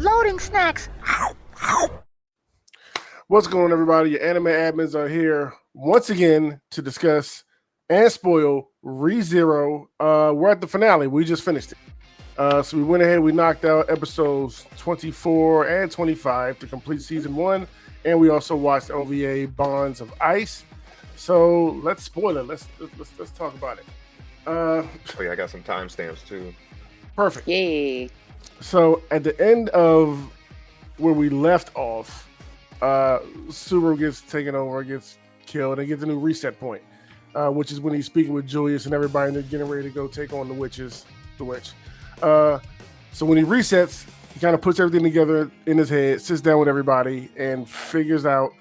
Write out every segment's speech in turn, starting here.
Loading snacks. What's going on, everybody? Your anime admins are here once again to discuss and spoil ReZero. We're at the finale. We just finished it. So we went ahead, we knocked out episodes 24 and 25 to complete season 1. And we also watched OVA Bonds of Ice. So let's spoil it. Let's talk about it. Oh yeah, I got some timestamps too. Perfect. Yay. So at the end of where we left off, Subaru gets taken over, gets killed, and gets a new reset point, which is when he's speaking with Julius and everybody, and they're getting ready to go take on the witch. So when he resets, he kind of puts everything together in his head, sits down with everybody, and figures out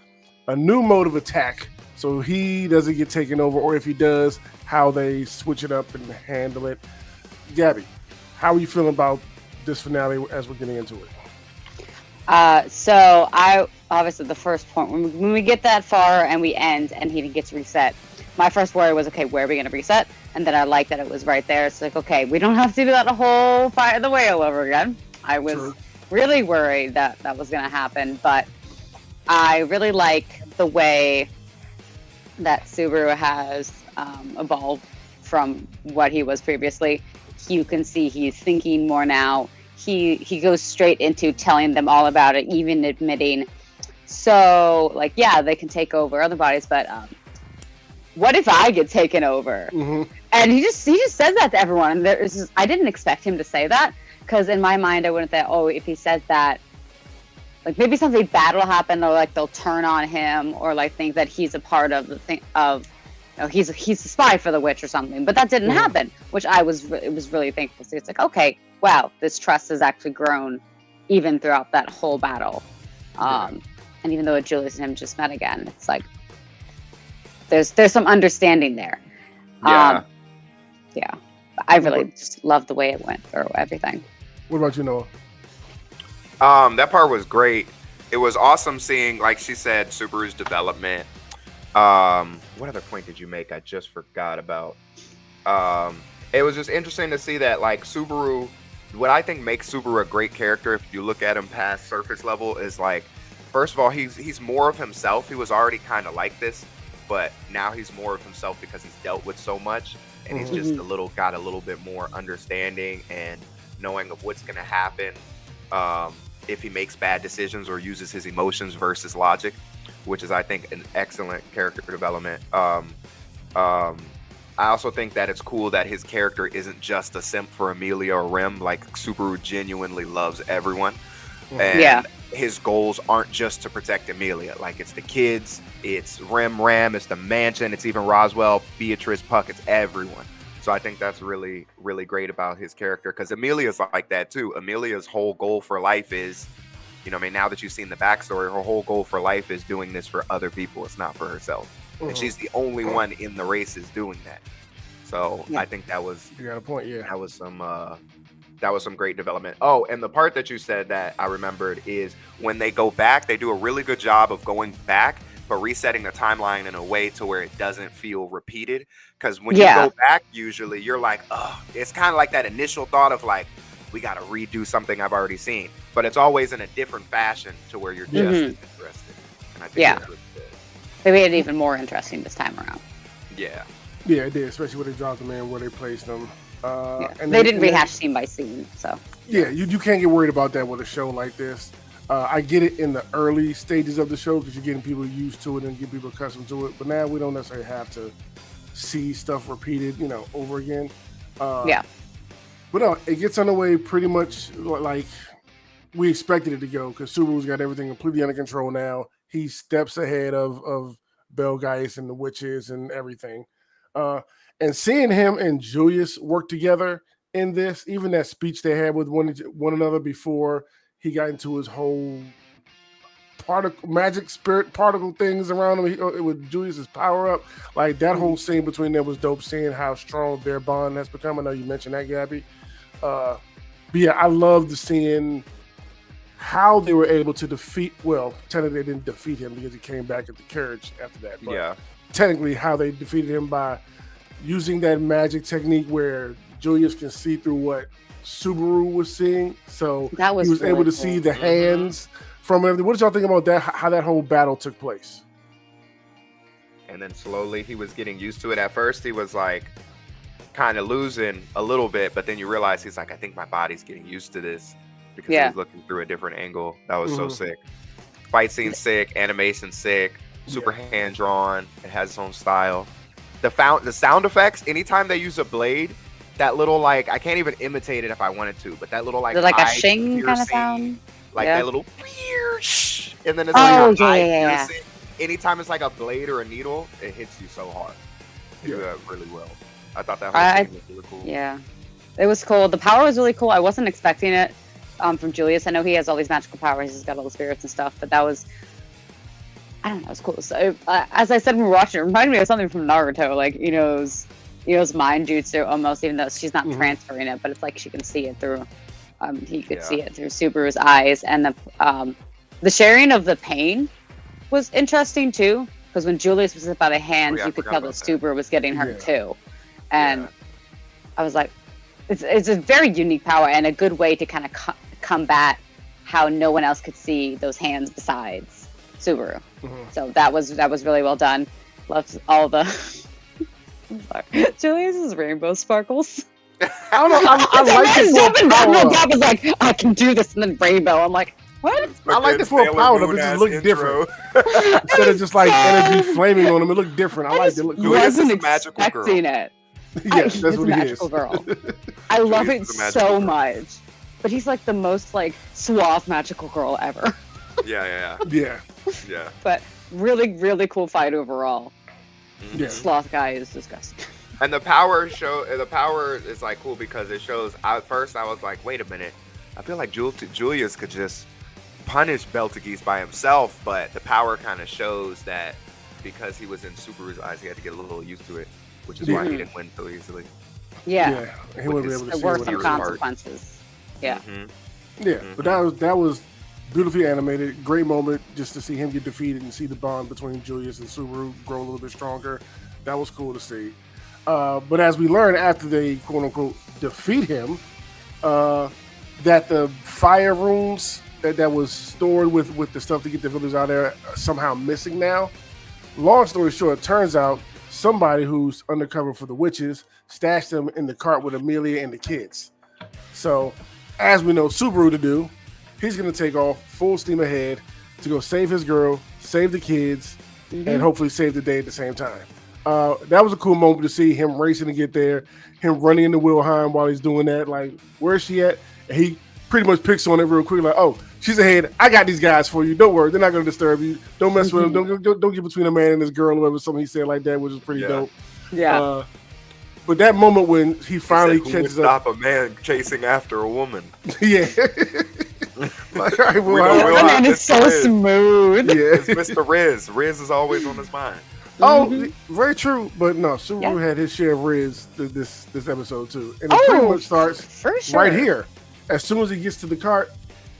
a new mode of attack so he doesn't get taken over, or if he does, how they switch it up and handle it. Gabby, how are you feeling about this finale as we're getting into it? So I obviously the first point when we get that far and we end and he gets reset, my first worry was, okay, where are we going to reset? And then I like that it was right there. It's like, okay, we don't have to do that whole Fire the Way all over again. I was really worried that that was going to happen, but I really like the way that Subaru has evolved from what he was previously. You can see he's thinking more now. He goes straight into telling them all about it, even admitting, so like, yeah, they can take over other bodies, but what if I get taken over? Mm-hmm. And he just says that to everyone. And I didn't expect him to say that, because in my mind I wouldn't think, oh, if he says that, like maybe something bad will happen, or like they'll turn on him, or like think that he's a part of the thing of, you know, he's a spy for the witch or something. But that didn't happen, which it was really thankful to see. It's like, okay, wow, this trust has actually grown even throughout that whole battle. And even though Julius and him just met again, it's like there's some understanding there. Yeah. Yeah. I really just love the way it went, or everything. What about you, Noah? That part was great. It was awesome seeing, like she said, Subaru's development. What other point did you make? I just forgot about. It was just interesting to see that, like, Subaru, what I think makes Subaru a great character, if you look at him past surface level, is like, first of all, he's more of himself. He was already kind of like this, but now he's more of himself because he's dealt with so much, and he's just got a little bit more understanding and knowing of what's going to happen if he makes bad decisions or uses his emotions versus logic, which is, I think, an excellent character development. I also think that it's cool that his character isn't just a simp for Amelia or Rim. Like, Subaru genuinely loves everyone. And his goals aren't just to protect Amelia. Like, it's the kids, it's Ram, it's the mansion, it's even Roswell, Beatrice, Puck, it's everyone. So I think that's really, really great about his character, because Amelia's like that too. Amelia's whole goal for life is, you know, I mean, now that you've seen the backstory, her whole goal for life is doing this for other people. It's not for herself. And she's the only one in the races doing that. So I think that was, You got a point, yeah. that was some great development. Oh, and the part that you said that I remembered is when they go back, they do a really good job of going back, but resetting the timeline in a way to where it doesn't feel repeated. Because when you go back, usually you're like, oh, it's kind of like that initial thought of like, we got to redo something I've already seen. But it's always in a different fashion to where you're just as interested. And I think that's really good. They made it even more interesting this time around. Yeah. Yeah, it did, especially where they dropped them in, where they placed them. And they didn't rehash scene by scene, so. Yeah, you can't get worried about that with a show like this. I get it in the early stages of the show because you're getting people used to it and get people accustomed to it. But now we don't necessarily have to see stuff repeated, you know, over again. But no, it gets underway pretty much like we expected it to go, because Subaru's got everything completely under control now. He steps ahead of Belgeist and the witches and everything. And seeing him and Julius work together in this, even that speech they had with one another before he got into his whole magic spirit particle things around him with Julius's power up, like that whole scene between them was dope. Seeing how strong their bond has become. I know you mentioned that, Gabby. But yeah, I loved seeing how they were able to defeat. Well, technically they didn't defeat him because he came back at the carriage after that. But technically, how they defeated him by using that magic technique where Julius can see through what Subaru was seeing, so That was he was really able to cool. see the hands from everything. What did y'all think about that? How that whole battle took place? And then slowly he was getting used to it. At first, he was like kind of losing a little bit, but then you realize he's like, I think my body's getting used to this because he Yeah. was looking through a different angle. That was so Mhm. sick. Fight scene sick, animation sick, super hand drawn. It has its own style. The sound effects. Anytime they use a blade, that little like I can't even imitate it if I wanted to, but that little like Is it like a eye shing kind of piercing, sound? like Yeah. that little and then it's Oh, like eye yeah. piercing. Anytime it's like a blade or a needle, it hits you so hard. They do Yeah. that really well. I thought that I- whole scene was really cool. Yeah. It was cool. The power was really cool. I wasn't expecting it from Julius. I know he has all these magical powers. He's got all the spirits and stuff, but that was, I don't know, it was cool. So, as I said when we were watching, it reminded me of something from Naruto, like Ino's mind jutsu almost, even though she's not Mhm. transferring it, but it's like she can see it through, he could Yeah. see it through Subaru's eyes. And the sharing of the pain was interesting too, because when Julius was about a hand, yeah, I you could forgot tell that about that. Subaru was getting hurt Yeah. too. And Yeah. I was like, it's a very unique power and a good way to kind of combat how no one else could see those hands besides Subaru. Mhm. So that was really well done. Loved all the. I'm sorry. Julius's rainbow sparkles. I don't know. I like It's the full jumping power down up. the top is like, I can do this, and then rainbow. I'm like, what? I like the full power up. It just looked different. Instead of just like energy flaming on him, it looked different. I liked it. It looked Julius is wasn't a magical girl. expecting it. Yes, He's that's a what he is. magical girl. I love Julius it is a magical so girl. much. But he's like the most like suave magical girl ever. Yeah. Yeah, But really, really cool fight overall. Mhm. yeah. Sloth guy is disgusting. And the power is like cool because it shows. At first, I was like, wait a minute. I feel like Julius could just punish Beltegeese by himself, but the power kind of shows that because he was in Subaru's eyes, he had to get a little used to it, which is why he Mhm. didn't win so easily. Yeah. He wouldn't be With able to There see were what some it was. con- consequences. Yeah. Mhm. Yeah, but that was beautifully animated. Great moment just to see him get defeated and see the bond between Julius and Subaru grow a little bit stronger. That was cool to see. But as we learn after they quote unquote defeat him, that the fire rooms that was stored with the stuff to get the village out there are somehow missing now. Long story short, it turns out somebody who's undercover for the witches stashed them in the cart with Amelia and the kids. So, as we know Subaru to do, he's going to take off full steam ahead to go save his girl, save the kids, and hopefully save the day at the same time. That was a cool moment to see him racing to get there, him running into Wilhelm while he's doing that. Like, where's she at? And he pretty much picks on it real quick, like, oh, she's ahead. I got these guys for you. Don't worry. They're not going to disturb you. Don't mess with them. Don't get between a man and his girl or whatever. Something he said like that, which is pretty dope. Yeah. But that moment when he finally He said, who would catches up. stop a man chasing after a woman? Yeah. Like, all right, We well, don't That man Mr. is so Riz. smooth. It's yeah. Mr. Riz. Riz is always on his mind. Oh, very true. But no, Subaru Yeah. had his share of Riz this episode too, and it pretty much starts for sure. right here. As soon as he gets to the cart,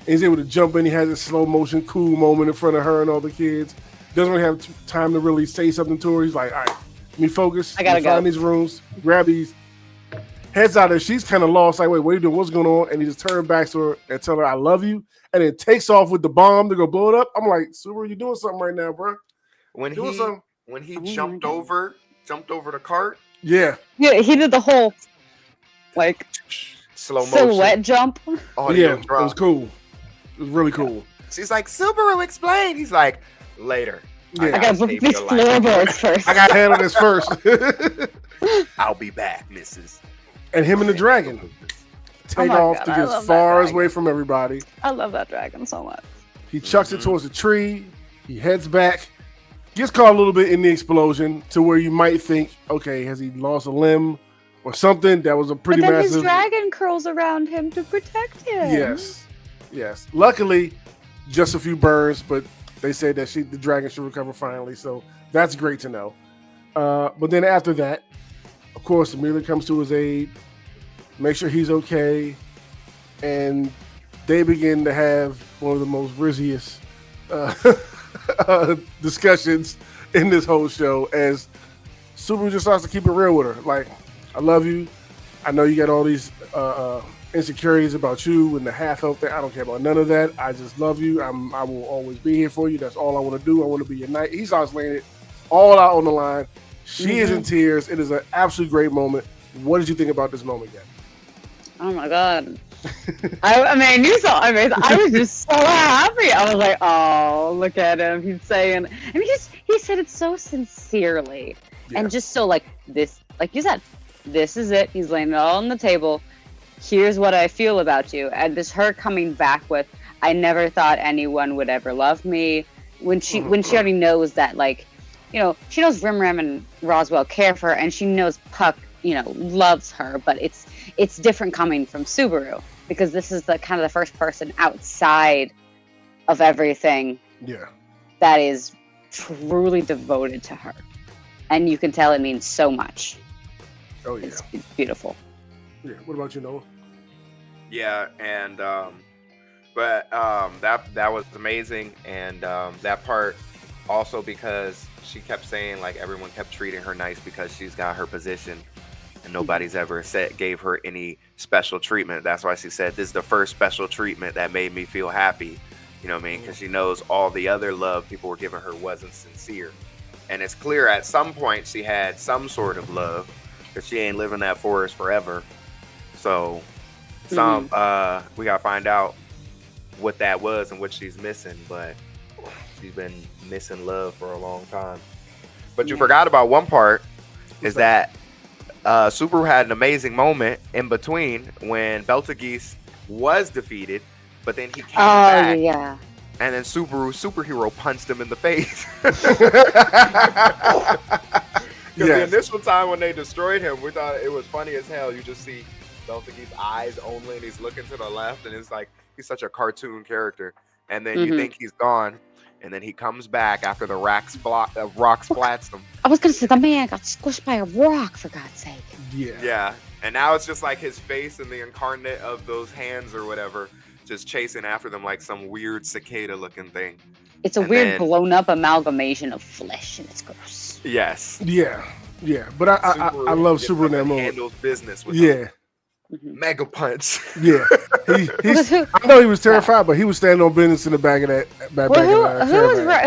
he's able to jump in. He has a slow motion, cool moment in front of her and all the kids. Doesn't really have time to really say something to her. He's like, all right, let me focus. I gotta Let me find go. these rooms, grab these. Heads out there. She's kind of lost. Like, wait, what are you doing? What's going on? And he just turns back to her and tell her, I love you. And then takes off with the bomb to go blow it up. I'm like, Subaru, you doing something right now, bro? When Doing he something. jumped over the cart, Yeah. Yeah, he did the whole like slow motion. silhouette jump. Audio Yeah. It drop. was cool. It was really cool. She's like, Subaru, explain. He's like, later. Yeah. I gotta gotta book save these your life. floorboards first. I got to handle this first. I'll be back, Mrs. And him and the dragon take my off God, to I get love as that far dragon. away from everybody. I love that dragon so much. He chucks it towards the tree. He heads back. Gets caught a little bit in the explosion to where you might think, okay, has he lost a limb or something? That was a pretty but then massive. his dragon curls around him to protect him. Yes. Luckily, just a few burns, but they said that the dragon should recover finally, so that's great to know. But then after that, of course, Amelia comes to his aid, make sure he's okay, and they begin to have one of the most rizziest discussions in this whole show as Subaru just starts to keep it real with her. Like, I love you. I know you got all these insecurities about you and the half elf thing. I don't care about none of that. I just love you. I will always be here for you. That's all I want to do. I want to be your knight. He starts laying it all out on the line. She is in tears. It is an absolutely great moment. What did you think about this moment, Gabby? Oh my god. I mean, you saw. I mean, I was just so happy. I was like, "Oh, look at him! He's saying." I mean, he said it so sincerely, and just so like this, like you said, this is it. He's laying it all on the table. Here's what I feel about you, and this her coming back with, "I never thought anyone would ever love me." When she already knows that, like, you know, she knows Rimram and Roswell care for her, and she knows Puck, you know, loves her, but it's different coming from Subaru. Because this is the kind of the first person outside of everything that is truly devoted to her. And you can tell it means so much. Oh, yeah. It's beautiful. Yeah. What about you, Noah? Yeah, and that was amazing, and that part also because she kept saying like everyone kept treating her nice because she's got her position. And nobody's ever gave her any special treatment. That's why she said, this is the first special treatment that made me feel happy. You know what I mean? Because she knows all the other love people were giving her wasn't sincere. And it's clear at some point she had some sort of love, because she ain't living that forest forever. So we got to find out what that was and what she's missing. But she's been missing love for a long time. But you forgot about one part, is that Subaru had an amazing moment in between when Beltegeese was defeated, but then he came back. Yeah. And then Subaru superhero punched him in the face. Because the initial time when they destroyed him, we thought it was funny as hell. You just see Beltegeese's eyes only, and he's looking to the left, and it's like he's such a cartoon character. And then you think he's gone. And then he comes back after the rock splats him. I was going to say, the man got squished by a rock, for God's sake. Yeah. Yeah. And now it's just like his face and the incarnate of those hands or whatever, just chasing after them like some weird cicada looking thing. It's a weird blown up amalgamation of flesh, and it's gross. Yes. Yeah. Yeah. But I love Subaru in that moment. Handles business with him. Mega punch. Yeah, I know he was terrified, but he was standing on business in the back of that.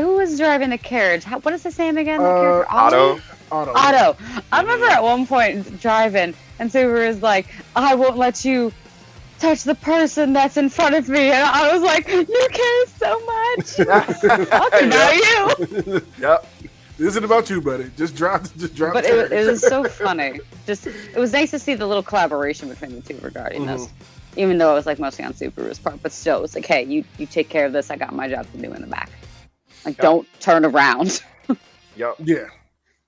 Who was driving the carriage? What is his name again? Otto. I remember at one point driving, and Subaru is like, "I won't let you touch the person that's in front of me," and I was like, "You care so much. Talk about you." Yep. This isn't about you, buddy. Just drop. But it was so funny. It was nice to see the little collaboration between the two regarding this. Even though it was like mostly on Subaru's part, but still, it was like, hey, you take care of this. I got my job to do in the back. Like, don't turn around. Yep.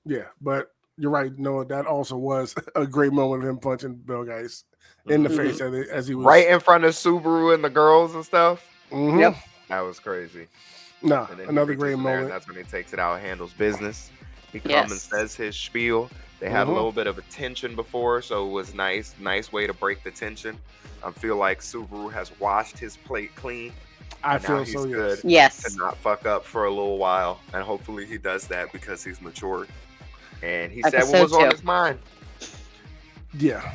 Yeah. But you're right, Noah. That also was a great moment of him punching Belgeist in the face as he was right in front of Subaru and the girls and stuff. Yep. That was crazy. No, another great moment. And that's when he takes it out, handles business. He comes and says his spiel. They had a little bit of a tension before, so it was nice way to break the tension. I feel like Subaru has washed his plate clean. I feel so, good. Yes. To not fuck up for a little while, and hopefully he does that because he's matured. And he said what was on his mind. Yeah.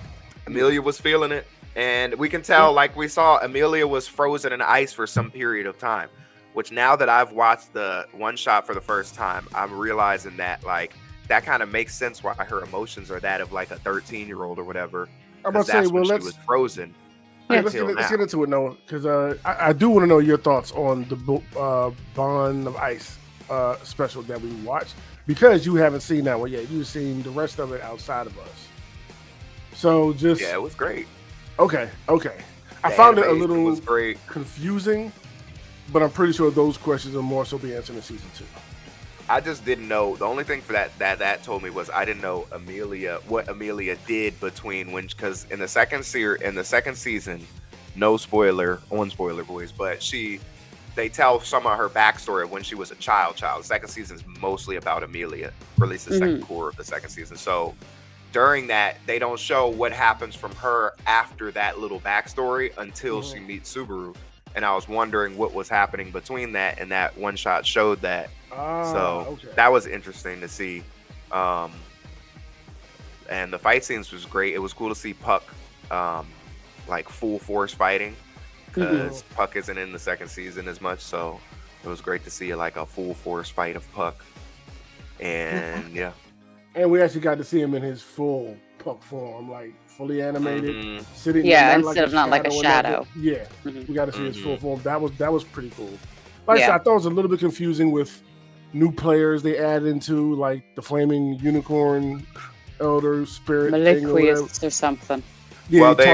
Amelia was feeling it, and we can tell, like we saw, Amelia was frozen in ice for some period of time. Which now that I've watched the one shot for the first time, I'm realizing that like that kind of makes sense why her emotions are that of like a 13-year-old or whatever. I'm about to say, well, she was frozen. Let's get into it, Noah, because I do want to know your thoughts on the Bond of Ice special that we watched, because you haven't seen that one yet. You've seen the rest of it outside of us. So it was great. Okay. I found it a little confusing. But I'm pretty sure those questions are more so be answered in season 2. I just didn't know. The only thing for that told me was I didn't know what Amelia did between because in the second season, no spoiler on Spoiler Boys, but they tell some of her backstory of when she was a child. The second season is mostly about Amelia, or at least the second core of the second season. So during that, they don't show what happens from her after that little backstory until she meets Subaru. And I was wondering what was happening between that, and that one shot showed that. That was interesting to see. and the fight scenes was great. It was cool to see Puck, like full force fighting, because Puck isn't in the second season as much. So it was great to see like a full force fight of Puck, and yeah. And we actually got to see him in his full Puck form, like fully animated, sitting. Yeah, instead of not like a shadow. Yeah, we got to see his full form. That was pretty cool. Like I said, I thought it was a little bit confusing with new players they added into, like the flaming unicorn elder spirit Maliquius or something. Yeah, well, they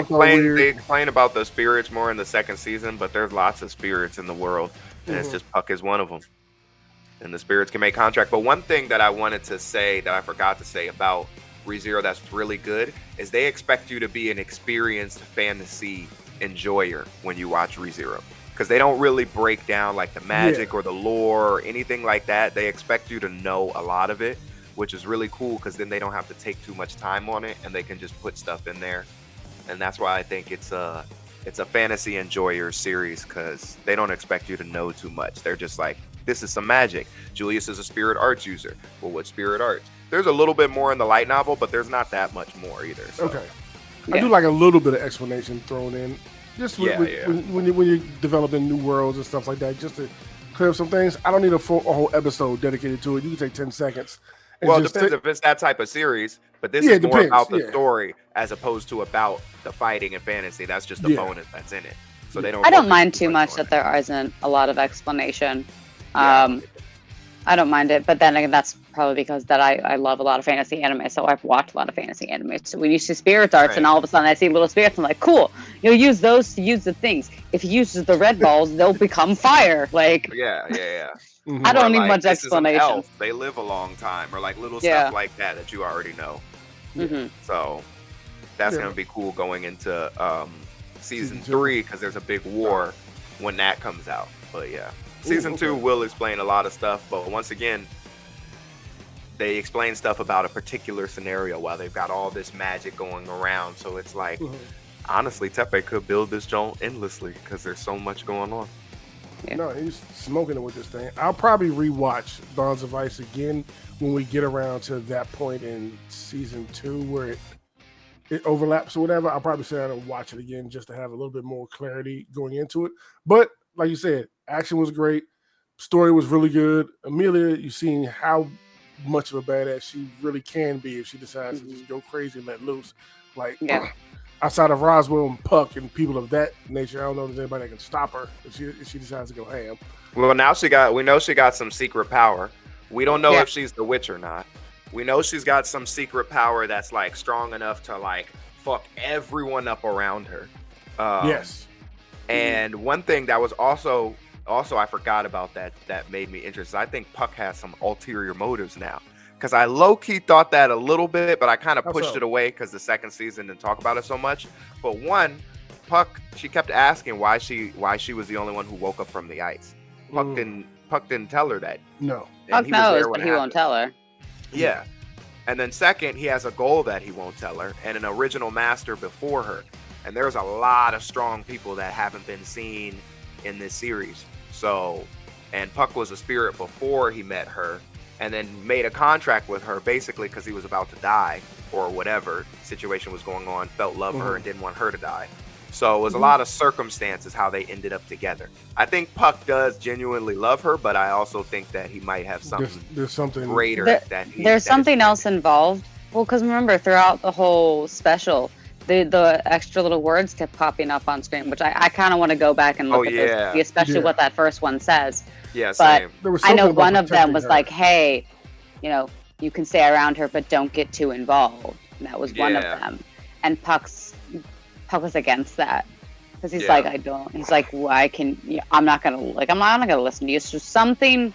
explain about the spirits more in the second season, but there's lots of spirits in the world, and it's just Puck is one of them. And the spirits can make contract. But one thing that I wanted to say that I forgot to say about ReZero that's really good is they expect you to be an experienced fantasy enjoyer when you watch ReZero. Because they don't really break down like the magic or the lore or anything like that. They expect you to know a lot of it, which is really cool because then they don't have to take too much time on it and they can just put stuff in there. And that's why I think it's a fantasy enjoyer series, because they don't expect you to know too much. They're just like, this is some magic. Julius is a spirit arts user. Well, what spirit arts? There's a little bit more in the light novel, but there's not that much more either. So. Okay. I do like a little bit of explanation thrown in. Just when you're developing new worlds and stuff like that, just to clear up some things. I don't need a whole episode dedicated to it. You can take 10 seconds. Well, it depends if it's that type of series, but this is more about the story as opposed to about the fighting and fantasy. That's just a bonus that's in it. So they don't. I don't mind too much that there isn't a lot of explanation. I don't mind it, but then again, that's probably because that I love a lot of fantasy anime, so I've watched a lot of fantasy anime. So when you see spirit arts and all of a sudden I see little spirits, I'm like, cool, you'll use those to use the things. If you use the red balls, they'll become fire. Like, I don't need much explanation. They live a long time, or like little stuff like that you already know. So that's gonna be cool going into season 3, because there's a big war when that comes out. But season 2 will explain a lot of stuff, but once again, they explain stuff about a particular scenario while they've got all this magic going around. So it's like, honestly, Tepe could build this joint endlessly because there's so much going on. No, he's smoking it with this thing. I'll probably rewatch Bonds of Ice again when we get around to that point in season 2 where it overlaps or whatever. I'll probably sit down and watch it again just to have a little bit more clarity going into it. But like you said, action was great. Story was really good. Amelia, you've seen how much of a badass she really can be if she decides to just go crazy and let loose. Like, outside of Roswell and Puck and people of that nature, I don't know if there's anybody that can stop her if she decides to go ham. Well, now we know she got some secret power. We don't know if she's the witch or not. We know she's got some secret power that's like strong enough to like fuck everyone up around her. And one thing that was also I forgot about that made me interested. I think Puck has some ulterior motives now, because I low-key thought that a little bit, but I kind of pushed it away because the second season didn't talk about it so much. But one, Puck, she kept asking why she was the only one who woke up from the ice. Puck didn't tell her that. No. Puck knows, but he won't tell her. Yeah. And then second, he has a goal that he won't tell her, and an original master before her. And there's a lot of strong people that haven't been seen in this series. So, and Puck was a spirit before he met her, and then made a contract with her basically because he was about to die or whatever situation was going on, felt love for her and didn't want her to die. So it was a lot of circumstances how they ended up together. I think Puck does genuinely love her, but I also think that he might have something there's something greater. There's something else involved. Well, because remember, throughout the whole special, the extra little words kept popping up on screen, which I kind of want to go back and look at those, especially what that first one says. Yeah, but same. I know one of them was like, hey, you can stay around her, but don't get too involved. And that was one of them. And Puck was against that. Because he's like, he's like, why I'm not going to listen to you. So something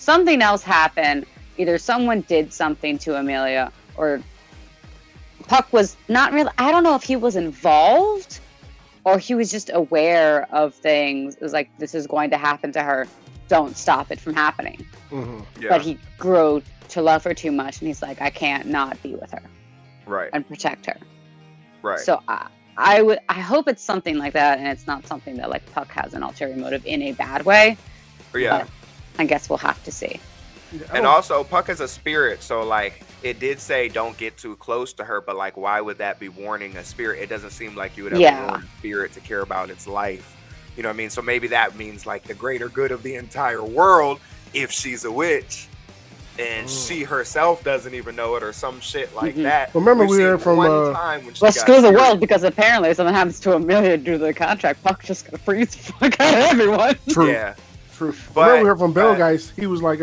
else happened. Either someone did something to Amelia, or Puck was not really, I don't know if he was involved or he was just aware of things. It was like, this is going to happen to her. Don't stop it from happening. But he grew to love her too much, and he's like, I can't not be with her. And protect her. So I hope it's something like that, and it's not something that like Puck has an ulterior motive in a bad way. But I guess we'll have to see. And also, Puck is a spirit, so like it did say don't get too close to her, but like, why would that be warning a spirit? It doesn't seem like you would ever Yeah. warn a spirit to care about its life. You know what I mean? So maybe that means like the greater good of the entire world if she's a witch and she herself doesn't even know it or some shit like that. Remember, We've we seen heard from, one time when she Well, got screw the serious. world, because apparently if something happens to Amelia due to the contract, Puck's just gonna freeze the fuck out of everyone. True. Yeah. True. But- Remember, we heard from but- Belgeist. He was like,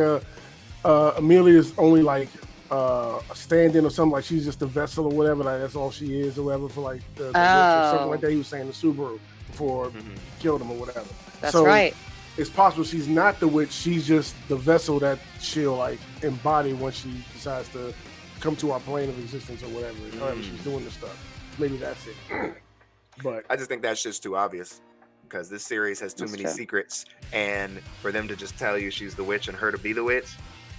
Amelia's only like a stand-in or something. Like she's just a vessel or whatever. Like that's all she is or whatever for like the witch or something like that. He was saying to Subaru before he killed him or whatever. That's so, right. It's possible she's not the witch. She's just the vessel that she'll like embody once she decides to come to our plane of existence or whatever. However she's doing this stuff. Maybe that's it. But I just think that's just too obvious because this series has too That's many true. secrets, and for them to just tell you she's the witch and her to be the witch,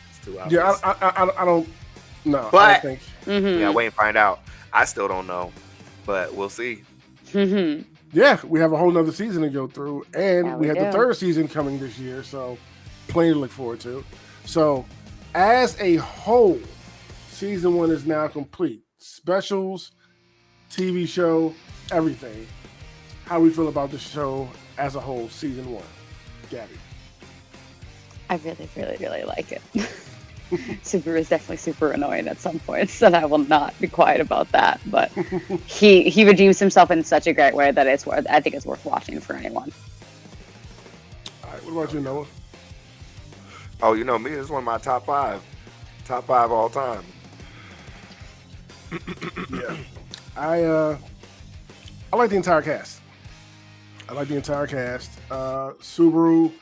it's too obvious. yeah, I don't. No, I But- don't think. Yeah, wait and find out. I still don't know, but we'll see. Yeah, we have a whole nother season to go through, and Yeah, we we have the do. third season coming this year, so plenty to look forward to. So, as a whole, season 1 is now complete. Specials, TV show, everything. How do we feel about the show as a whole, season 1? Gabby. I really, really, really like it. Super is definitely super annoying at some points, and I will not be quiet about that. But he redeems himself in such a great way that it's worth. I think it's worth watching for anyone. All right, what about you, Noah? Oh, you know me, this is one of my top 5 all time. Yeah, I like the entire cast. Subaru,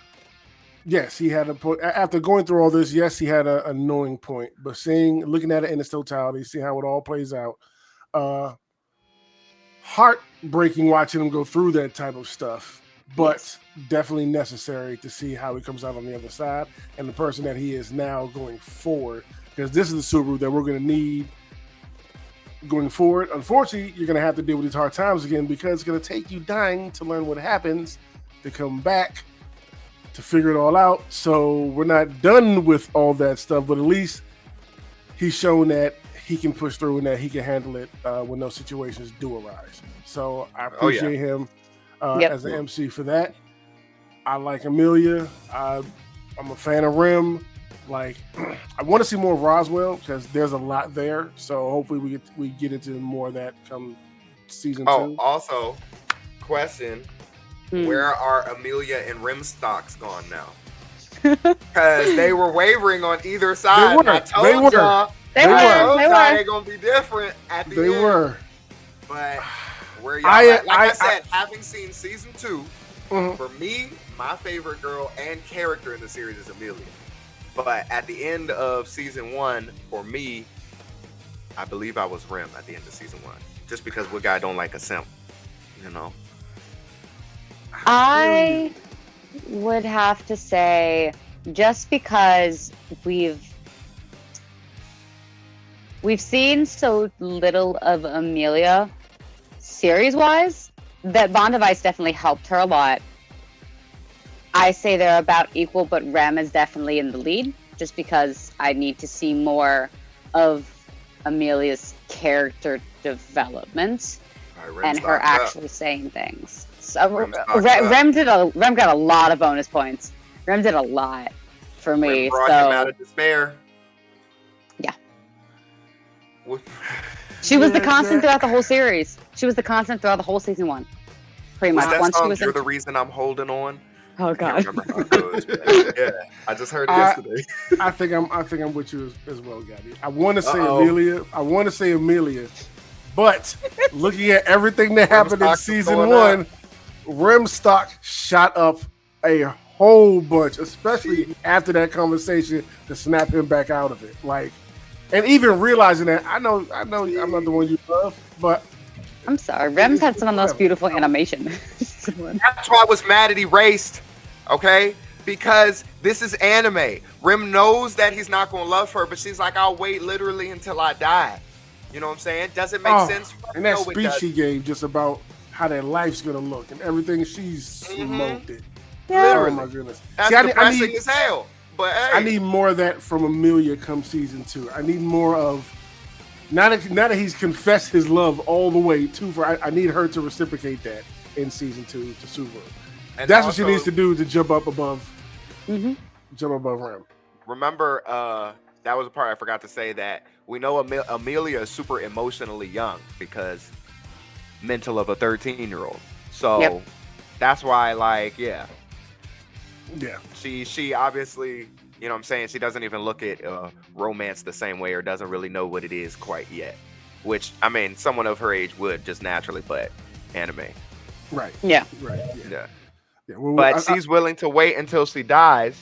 yes, he had a point. After going through all this, yes, he had an annoying point. But looking at it in its totality, see how it all plays out. Heartbreaking watching him go through that type of stuff, but definitely necessary to see how he comes out on the other side and the person that he is now going forward. Because this is the Subaru that we're going to need going forward. Unfortunately, you're going to have to deal with these hard times again because it's going to take you dying to learn what happens, to come back, to figure it all out. So we're not done with all that stuff, but at least he's shown that he can push through and that he can handle it when those situations do arise. So I appreciate him as an MC for that. I like Amelia. I'm a fan of Rim. Like, I want to see more of Roswell because there's a lot there. So hopefully we get into more of that come season 2. Oh, also, question: where are Amelia and Rim stocks gone now? Because they were wavering on either side. They were. I told y'all. They were. They're gonna be different at the end. They were. But where y'all at? Like I said, having seen season 2, for me, my favorite girl and character in the series is Amelia. But at the end of season 1, for me, I believe I was Rim at the end of season 1. Just because what guy don't like a simp, you know? I would have to say, just because we've seen so little of Amelia series-wise, that Bond Device definitely helped her a lot. I say they're about equal, but Rem is definitely in the lead, just because I need to see more of Amelia's character development and her actually saying things. So Rem got a lot of bonus points. Rem did a lot for me. Rem brought him out of despair. Yeah. She was the constant throughout the whole series. She was the constant throughout the whole season 1. Pretty much. That Once song, she was You're the Reason I'm Holding On. Oh I God. can't remember how it goes, but yeah, I just heard it yesterday. I think I'm with you as well, Gabby. I want to say Amelia. But looking at everything that happened in season 1, Rim stock shot up a whole bunch, especially after that conversation to snap him back out of it. Like, and even realizing that I know I'm not the one you love, but I'm sorry. Rem's had some of the most beautiful animation. That's why I was mad at Erased, okay? Because this is anime. Rim knows that he's not going to love her, but she's like, I'll wait literally until I die. You know what I'm saying? Does it make sense? And that speech he gave just about how their life's going to look and everything, she's smoked it. Yeah. Oh my goodness. That's depressing as hell. But hey, I need more of that from Amelia come season 2. I need more of now that he's confessed his love all the way to I need her to reciprocate that in season 2 to Subaru. and That's also, what she needs to do to jump up above Mm-hmm. Rem. Remember, that was a part I forgot to say that we know Amelia is super emotionally young because mental of a 13-year-old. So that's why, like, yeah, she obviously, you know what I'm saying, she doesn't even look at romance the same way or doesn't really know what it is quite yet. Which, I mean, someone of her age would just naturally, but anime. Right. Yeah. Right. Yeah. Well, But she's willing to wait until she dies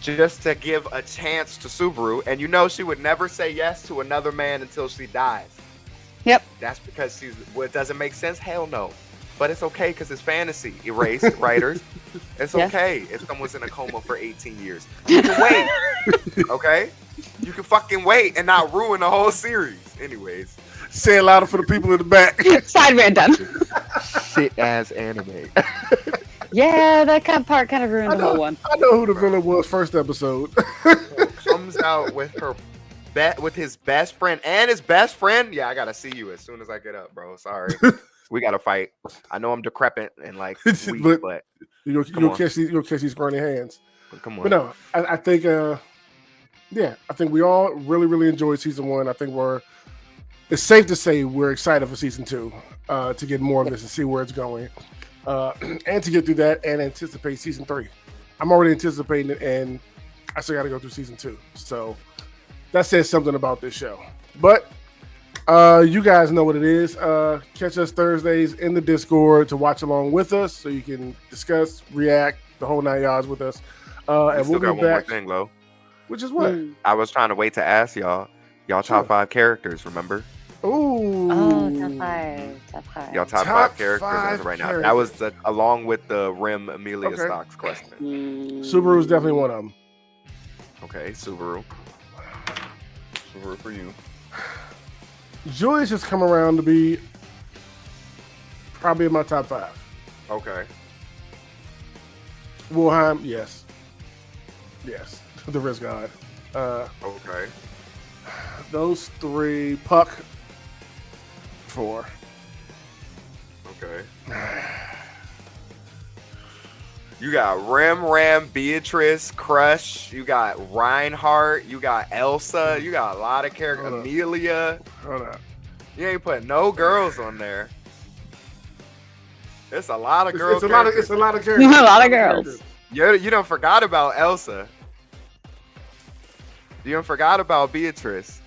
just to give a chance to Subaru. And you know she would never say yes to another man until she dies. Yep. That's because she's, what doesn't make sense? Hell no. But it's okay because it's fantasy. Erase, writers. It's okay if someone's in a coma for 18 years. You can wait. Okay? You can fucking wait and not ruin the whole series. Anyways. Say it louder for the people in the back. Side rant done. Shit ass anime. Yeah, that part kind of ruined the whole one. I know who the villain was first episode. Comes out with with his best friend and his best friend. Yeah, I gotta see you as soon as I get up, bro. Sorry. We gotta fight. I know I'm decrepit and like weak, but you'll catch these scrawny hands. Come on. But no, I think I think we all really, really enjoyed season 1. I think it's safe to say we're excited for season 2 to get more of this and see where it's going. And to get through that and anticipate season 3. I'm already anticipating it, and I still got to go through season 2. So that says something about this show. But you guys know what it is. Catch us Thursdays in the Discord to watch along with us, so you can discuss, react, the whole 9 yards with us. And we'll got be one more back. thing, Lo. Which is what? I was trying to wait to ask y'all top 5 characters. Remember? Ooh. Oh, top 5. Top 5. Y'all top 5 characters as of right now. That was along with the Rem Amelia Stocks question. Subaru's definitely one of them. Okay, Subaru. Subaru for you. Julius has come around to be probably in my top 5. Okay. Wilhelm, yes. The Risk God. Okay. Those 3. Puck, 4. Okay. You got Ram, Beatrice, Crush. You got Reinhardt. You got Elsa. You got a lot of characters. Amelia. Hold up. You ain't put no girls on there. It's a lot of girls. It's a lot of characters. A lot of girls. You done forgot about Elsa. You done forgot about Beatrice.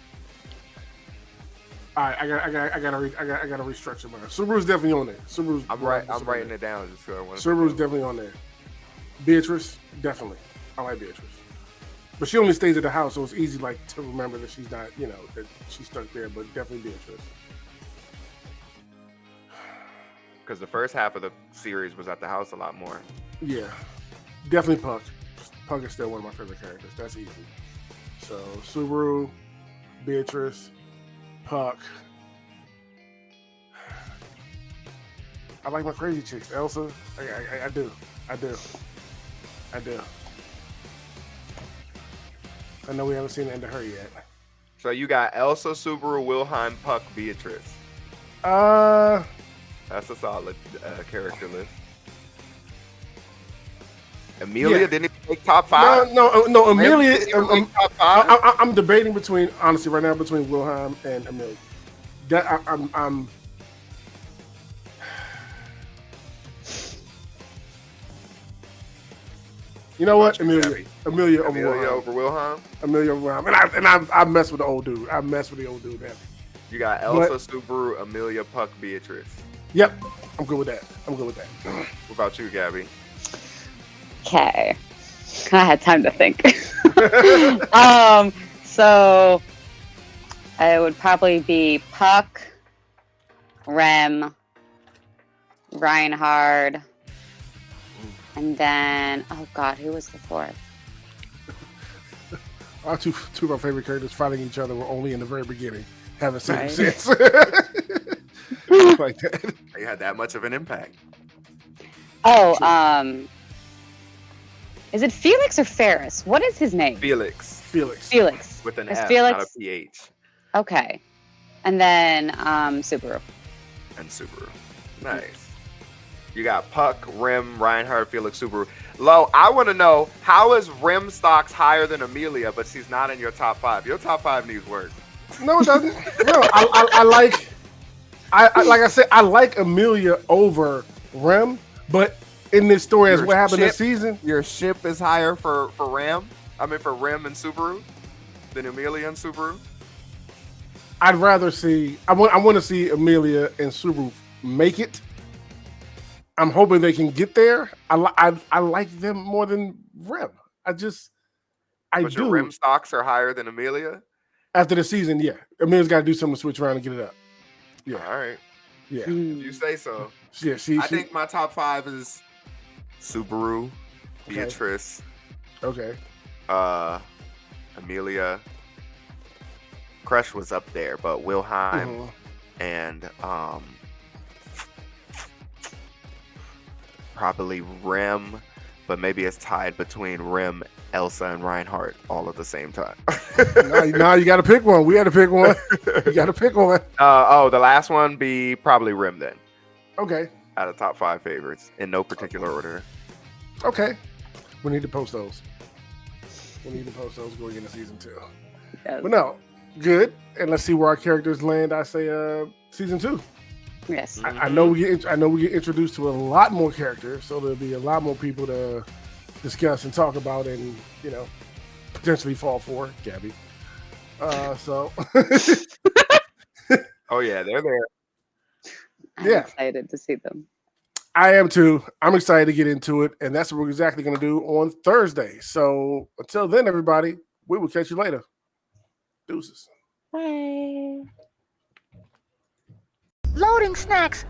All right, I gotta restructure mine. Subaru's definitely on there. I'm writing it down just so I want to. Subaru's definitely on there. Beatrice, definitely. I like Beatrice, but she only stays at the house, so it's easy like to remember that she's not, that she's stuck there. But definitely Beatrice. Because the first half of the series was at the house a lot more. Yeah, definitely Puck. Puck is still one of my favorite characters. That's easy. So Subaru, Beatrice, Puck. I like my crazy chicks. Elsa, I do. I know we haven't seen the end of her yet. So you got Elsa, Subaru, Wilhelm, Puck, Beatrice. That's a solid character list. Amelia didn't even make top 5. No. Amelia. Top 5. I'm debating between Wilhelm and Amelia. That I'm. You know what? Amelia over Wilhelm. Amelia over Wilhelm. And I mess with the old dude. Heavy. You got Elsa, Subaru, Amelia, Puck, Beatrice. Yep. I'm good with that. What about you, Gabby? Okay. I had time to think. So it would probably be Puck, Rem, Reinhard, and then who was the 4th? Our two of our favorite characters fighting each other were only in the very beginning. Haven't seen them since. Like that. They had that much of an impact. Oh, Is it Felix or Ferris? What is his name? Felix Felix. with an It's F, Felix. not a PH. Okay. And then Subaru. And Subaru. Nice. You got Puck, Rim, Reinhardt, Felix, Subaru. Lo, I want to know, how is Rim stocks higher than Amelia, but she's not in your top 5? Your top 5 needs work. No, it doesn't. No, I like I said, I like Amelia over Rem, but in this story, as what happened this season, your ship is higher for Rim and Subaru than Amelia and Subaru. I'd rather see. I want to see Amelia and Subaru make it. I'm hoping they can get there. I like them more than Rem. But do. Your Rim stocks are higher than Amelia? After the season, yeah. Amelia's got to do something to switch around and get it up. Yeah. All right. Yeah. If you say so. Yeah, I think my top 5 is Subaru, Beatrice. Okay. Amelia. Crush was up there, but Wilhelm and probably Rim, but maybe it's tied between Rim, Elsa, and Reinhardt all at the same time. now you got to pick one. We had to pick one. You got to pick one. The last one be probably Rim then. Okay. Out of top 5 favorites in no particular order. Okay. We need to post those. Going into season 2. Yes. But no, good. And let's see where our characters land. I say season 2. Yes. I know we get introduced to a lot more characters, so there'll be a lot more people to discuss and talk about, and potentially fall for. Gabby. So. Oh yeah, they're there. I'm excited to see them. I am too. I'm excited to get into it, and that's what we're exactly going to do on Thursday. So until then, everybody, we will catch you later. Deuces. Bye. Loading snacks.